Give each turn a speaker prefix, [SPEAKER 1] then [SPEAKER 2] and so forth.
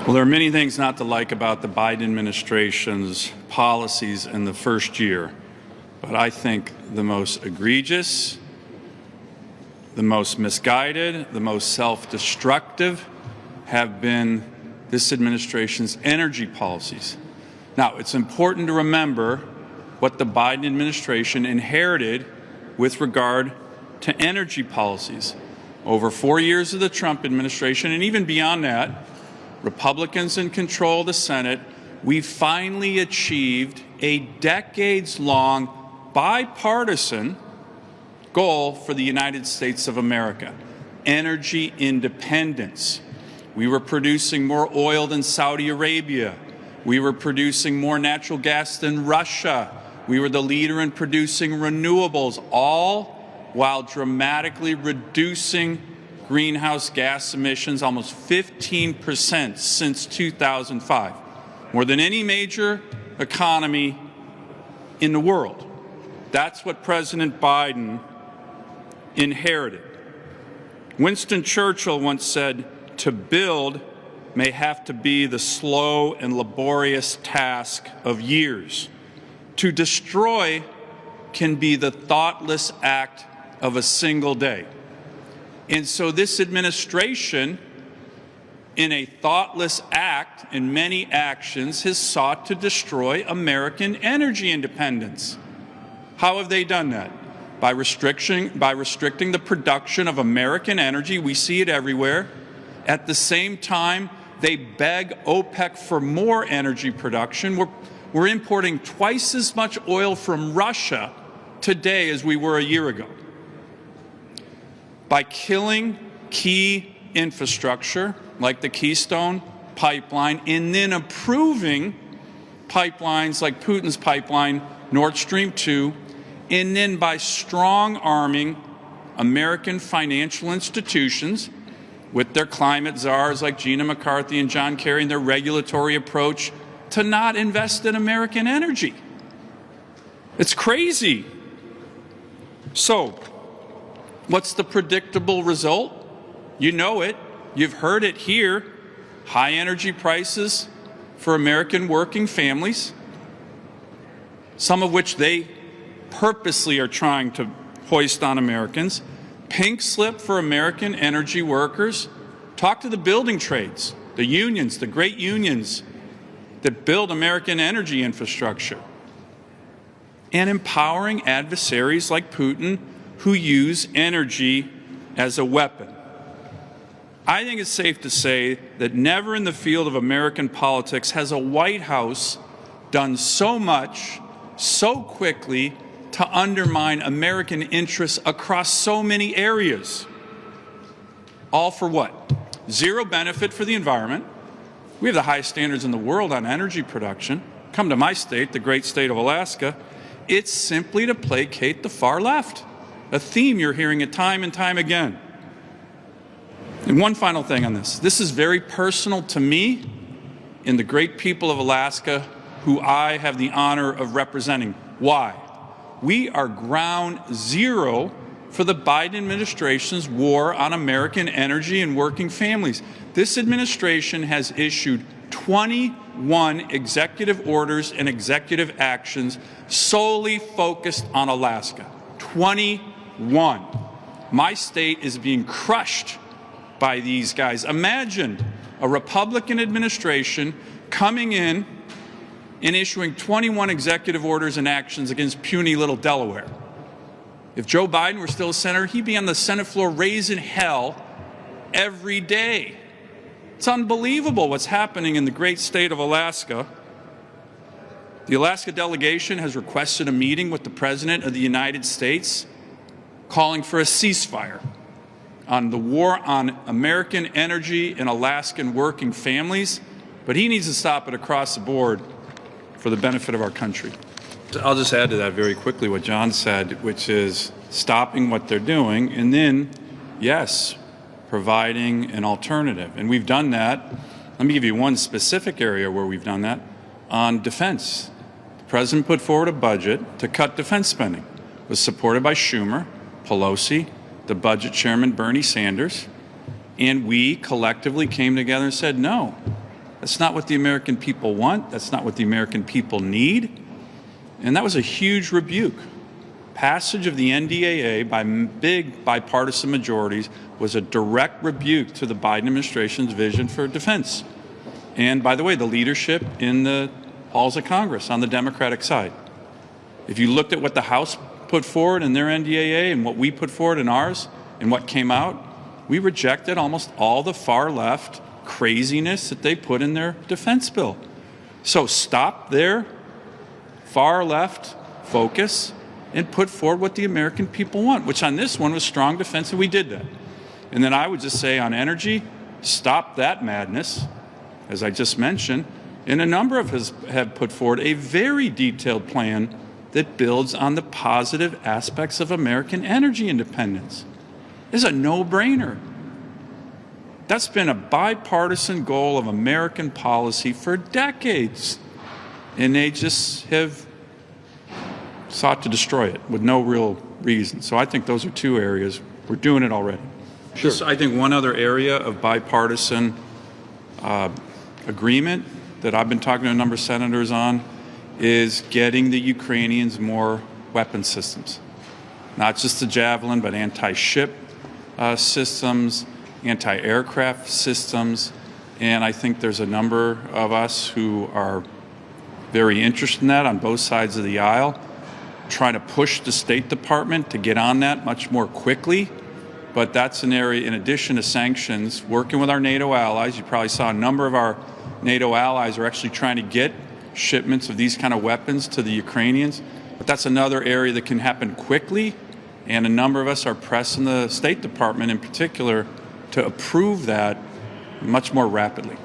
[SPEAKER 1] Well, there are many things not to like about the Biden administration's policies in the first year, but I think the most egregious, the most misguided, the most self-destructive have been this administration's energy policies. Now, it's important to remember what the Biden administration inherited with regard to energy policies. Over 4 years of the Trump administration, and even beyond that, Republicans in control of the Senate, we finally achieved a decades-long bipartisan goal for the United States of America: energy independence. We were producing more oil than Saudi Arabia. We were producing more natural gas than Russia. We were the leader in producing renewables, all while dramatically reducing greenhouse gas emissions almost 15% since 2005, more than any major economy in the world. That's what President Biden inherited. Winston Churchill once said, "To build may have to be the slow and laborious task of years. To destroy can be the thoughtless act of a single day." And so this administration, in a thoughtless act, in many actions, has sought to destroy American energy independence. How have they done that? By restricting the production of American energy. We see it everywhere. At the same time, they beg OPEC for more energy production. We're importing twice as much oil from Russia today as we were a year ago. By killing key infrastructure like the Keystone Pipeline and then approving pipelines like Putin's pipeline, Nord Stream 2, and then by strong-arming American financial institutions with their climate czars like Gina McCarthy and John Kerry and their regulatory approach to not invest in American energy. It's crazy. So, what's the predictable result? You know it. You've heard it here. High energy prices for American working families, some of which they purposely are trying to hoist on Americans. Pink slip for American energy workers. Talk to the building trades, the unions, the great unions that build American energy infrastructure. And empowering adversaries like Putin who use energy as a weapon. I think it's safe to say that never in the field of American politics has a White House done so much, so quickly, to undermine American interests across so many areas. All for what? Zero benefit for the environment. We have the highest standards in the world on energy production. Come to my state, the great state of Alaska. It's simply to placate the far left, a theme you're hearing it time and time again. And one final thing on this. This is very personal to me and the great people of Alaska who I have the honor of representing. Why? We are ground zero for the Biden administration's war on American energy and working families. This administration has issued 21 executive orders and executive actions solely focused on Alaska. 21. My state is being crushed by these guys. Imagine a Republican administration coming in and issuing 21 executive orders and actions against puny little Delaware. If Joe Biden were still a senator, he'd be on the Senate floor raising hell every day. It's unbelievable what's happening in the great state of Alaska. The Alaska delegation has requested a meeting with the President of the United States, calling for a ceasefire on the war on American energy and Alaskan working families, but he needs to stop it across the board for the benefit of our country. I'll just add to that very quickly what John said, which is stopping what they're doing and then, yes, providing an alternative. And we've done that. Let me give you one specific area where we've done that. On defense. The President put forward a budget to cut defense spending. It was supported by Schumer, Pelosi, the budget chairman Bernie Sanders, and we collectively came together and said, no, That's not what the American people want. That's not what the American people need. And that was a huge rebuke. Passage of the NDAA by big bipartisan majorities was a direct rebuke to the Biden administration's vision for defense. And by the way, the leadership in the halls of Congress on the Democratic side. If you looked at what the House put forward in their NDAA and what we put forward in ours and what came out, we rejected almost all the far left craziness that they put in their defense bill. So stop their far left focus and put forward what the American people want, which on this one was strong defense, and we did that. And then I would just say on energy, stop that madness, as I just mentioned, and a number of us have put forward a very detailed plan that builds on the positive aspects of American energy independence. It's a no-brainer. That's been a bipartisan goal of American policy for decades, and they just have sought to destroy it with no real reason. So I think those are two areas. We're doing it already.
[SPEAKER 2] Sure.
[SPEAKER 1] I think one other area of bipartisan agreement that I've been talking to a number of senators on is getting the Ukrainians more weapon systems. Not just the Javelin, but anti-ship systems, anti-aircraft systems. And I think there's a number of us who are very interested in that on both sides of the aisle, trying to push the State Department to get on that much more quickly. But that's an area, in addition to sanctions, working with our NATO allies. You probably saw a number of our NATO allies are actually trying to get shipments of these kind of weapons to the Ukrainians. But that's another area that can happen quickly, and a number of us are pressing the State Department in particular to approve that much more rapidly.